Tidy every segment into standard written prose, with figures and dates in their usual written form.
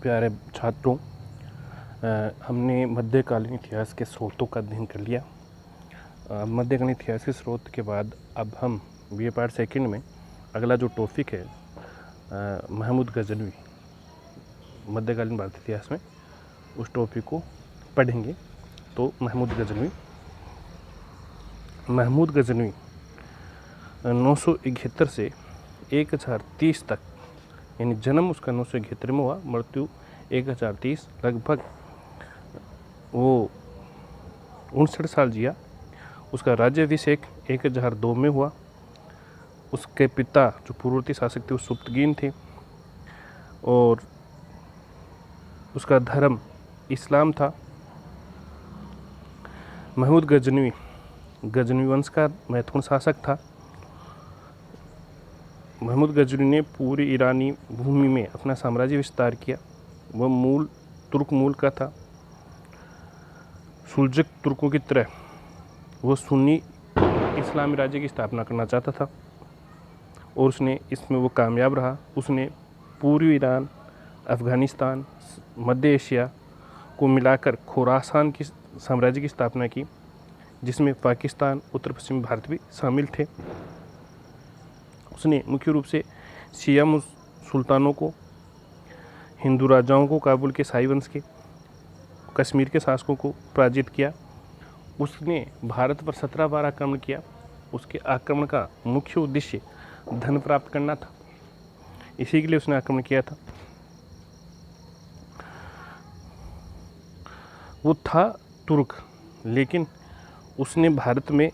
प्यारे छात्रों, हमने मध्यकालीन इतिहास के स्रोतों का अध्ययन कर लिया। मध्यकालीन इतिहास के स्रोत के बाद अब हम बीए पार्ट सेकंड में अगला जो टॉपिक है महमूद गजनवी, मध्यकालीन भारतीय इतिहास में उस टॉपिक को पढ़ेंगे। तो महमूद गजनवी 971 से 1030 तक, यानी जन्म उसका 971 में हुआ, मृत्यु 1030, लगभग वो 59 साल जिया। उसका राज्याभिषेक 1002 में हुआ। उसके पिता जो पूर्ववर्ती शासक थे वो सुप्तगीन थे और उसका धर्म इस्लाम था। महमूद गजनवी वंश का महत्वपूर्ण शासक था। महमूद गजनवी ने पूरी ईरानी भूमि में अपना साम्राज्य विस्तार किया। वह तुर्क मूल का था। सुलजक तुर्कों की तरह वो सुन्नी इस्लामी राज्य की स्थापना करना चाहता था और इसमें वो कामयाब रहा। उसने पूर्वी ईरान, अफ़गानिस्तान, मध्य एशिया को मिलाकर खुरासान की साम्राज्य की स्थापना की, जिसमें पाकिस्तान, उत्तर पश्चिमी भारत भी शामिल थे। उसने मुख्य रूप से शिया सुल्तानों को, हिंदू राजाओं को, काबुल के शाही वंश के, कश्मीर के शासकों को पराजित किया। उसने भारत पर 17 बार आक्रमण किया। उसके आक्रमण का मुख्य उद्देश्य धन प्राप्त करना था, इसी के लिए उसने आक्रमण किया था। वो था तुर्क, लेकिन उसने भारत में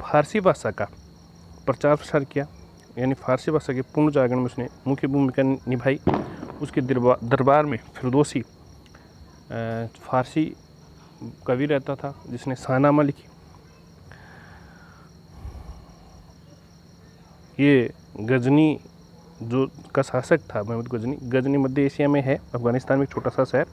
फारसी भाषा का प्रचार प्रसार किया, यानी फारसी भाषा के पुनर्जागरण में उसने मुख्य भूमिका निभाई। उसके दरबार में फिरदौसी फारसी कवि रहता था, जिसने शाहनामा लिखी। ये गजनी जो का शासक था महमूद गजनी मध्य एशिया में है, अफगानिस्तान में एक छोटा सा शहर।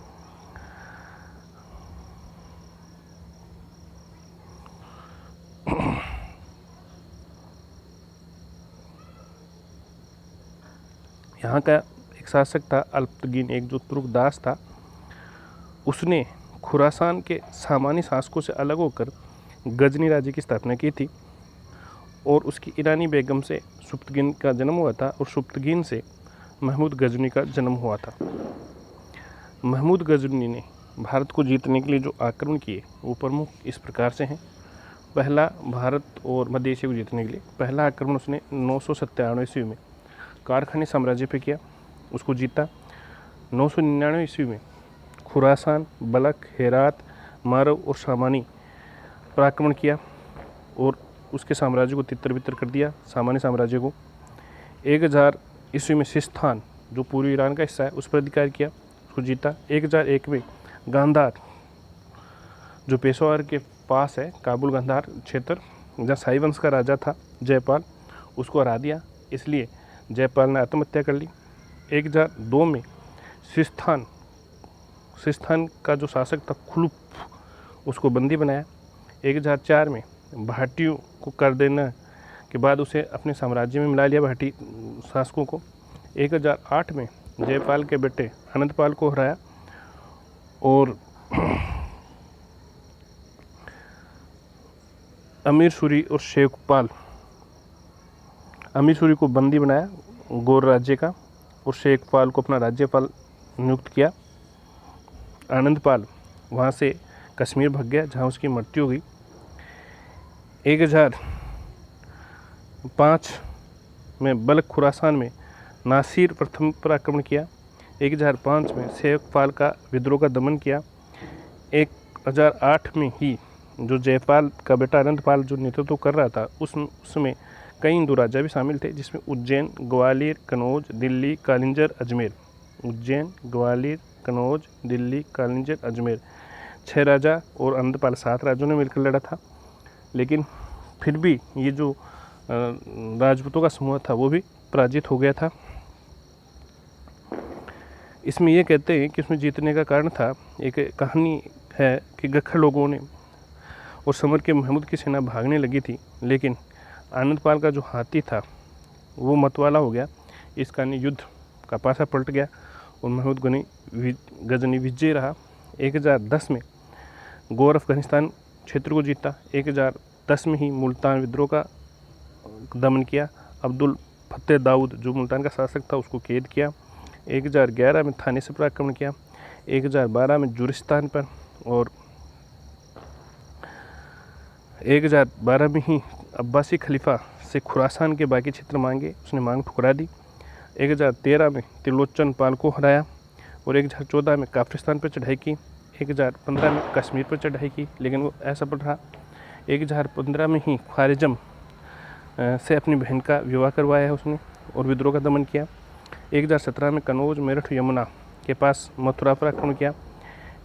यहाँ का एक शासक था अल्पतगीन, एक जो तुर्क दास था। उसने खुरासान के सामान्य शासकों से अलग होकर गजनी राज्य की स्थापना की थी और उसकी ईरानी बेगम से सुप्तगीन का जन्म हुआ था और सुप्तगीन से महमूद गजनी का जन्म हुआ था। महमूद गजनी ने भारत को जीतने के लिए जो आक्रमण किए वो प्रमुख इस प्रकार से हैं। पहला, भारत और मध्य एशिया को जीतने के लिए पहला आक्रमण उसने 997 ईस्वी में कारखानी साम्राज्य पे किया, उसको जीता। 999 ईस्वी में खुरासान, बलख, हेरात, मारव और शामानी पर आक्रमण किया और उसके साम्राज्य को तितर बितर कर दिया, सामान्य साम्राज्य को। 1000 ईस्वी में सिस्तान, जो पूर्वी ईरान का हिस्सा है, उस पर अधिकार किया, उसको जीता। 1001 में गांधार, जो पेशवार के पास है, काबुल गांधार क्षेत्र, जहाँ शाही वंश का राजा था जयपाल, उसको हरा दिया। इसलिए जयपाल ने आत्महत्या कर ली। 1002 में सिस्तान का जो शासक था खुलुफ, उसको बंदी बनाया। 1004 में भाटियों को कर देने के बाद उसे अपने साम्राज्य में मिला लिया, भाटी शासकों को। 1008 में जयपाल के बेटे आनंदपाल को हराया और अमीर सूरी और शेखपाल, अमीर सूरी को बंदी बनाया गौर राज्य का और शेखपाल को अपना राज्यपाल नियुक्त किया। आनंदपाल वहाँ से कश्मीर भाग गया, जहाँ उसकी मृत्यु हो गई। 1005 में बल्ख खुरासान में नासिर प्रथम पर आक्रमण किया। 1005 में शेखपाल का विद्रोह का दमन किया। 1008 में ही जो जयपाल का बेटा आनंदपाल जो नेतृत्व कर रहा था, उसमें कई हिंदू राजा भी शामिल थे, जिसमें उज्जैन, ग्वालियर, कनौज, दिल्ली, कालिंजर, अजमेर। उज्जैन, ग्वालियर, कनौज, दिल्ली, कालिंजर, अजमेर, 6 राजा और आनंदपाल 7 राजों ने मिलकर लड़ा था। लेकिन फिर भी ये जो राजपूतों का समूह था वो भी पराजित हो गया था। इसमें ये कहते हैं कि उसमें जीतने का कारण था, एक कहानी है कि गखर लोगों ने और समर के महमूद की सेना भागने लगी थी, लेकिन आनंदपाल का जो हाथी था वो मतवाला हो गया। इस कारण युद्ध का पासा पलट गया और महमूद गजनी विजयी रहा। 1010 में गौर अफगानिस्तान क्षेत्र को जीता। 1010 में ही मुल्तान विद्रोह का दमन किया। अब्दुल फतेह दाऊद जो मुल्तान का शासक था उसको कैद किया। 1011 में थाने से पर आक्रमण किया। 1012 में जुरिस्तान पर, और 1012 में ही अब्बासी खलीफा से खुरासान के बाकी क्षेत्र मांगे, उसने मांग ठुकरा दी। 1013 में त्रिलोचन पाल को हराया और 1014 में काफरिस्तान पर चढ़ाई की। 1015 में कश्मीर पर चढ़ाई की, लेकिन वो असफल रहा। 1015 में ही ख्वारिजम से अपनी बहन का विवाह करवाया है उसने और विद्रोह का दमन किया। 1017 में कनौज, मेरठ, यमुना के पास मथुरा पर आक्रमण किया।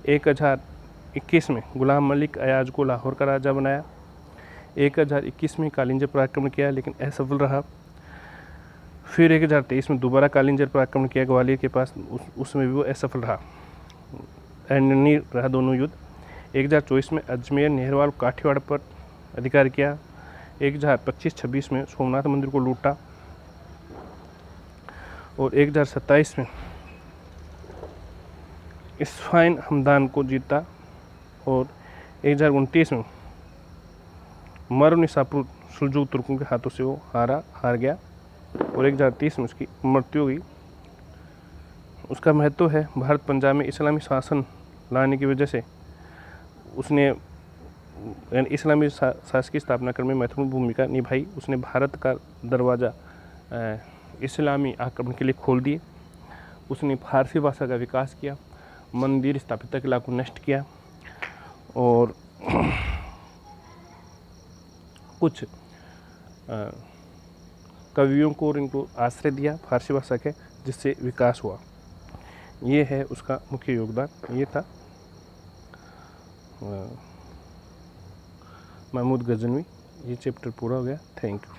1021 में गुलाम मलिक अयाज को लाहौर का राजा बनाया। 1021 में कालिंजर पर आक्रमण किया लेकिन असफल रहा। फिर 1023 में दोबारा कालिंजर पर आक्रमण किया ग्वालियर के पास, उसमें भी वो असफल रहा, नहीं रहा दोनों युद्ध। 1024 में अजमेर, नेहरवाल, काठियावाड़ पर अधिकार किया। 1025-26 में सोमनाथ मंदिर को लूटा और 1027 में इस्फाइन हमदान को जीता और 1029 में मरनिसापुर सुलझुक तुर्कों के हाथों से वो हार गया और 1030 में उसकी मृत्यु हुई। उसका महत्व है, भारत पंजाब में इस्लामी शासन लाने की वजह से उसने इस्लामी शासन की स्थापना करने में महत्वपूर्ण भूमिका निभाई। उसने भारत का दरवाज़ा इस्लामी आक्रमण के लिए खोल दिए। उसने फारसी भाषा का विकास किया, मंदिर स्थापित किला को नष्ट किया और कुछ कवियों को और इनको आश्रय दिया फारसी भाषा के, जिससे विकास हुआ। ये है उसका मुख्य योगदान। ये था महमूद गजनवी। ये चैप्टर पूरा हो गया। Thank you.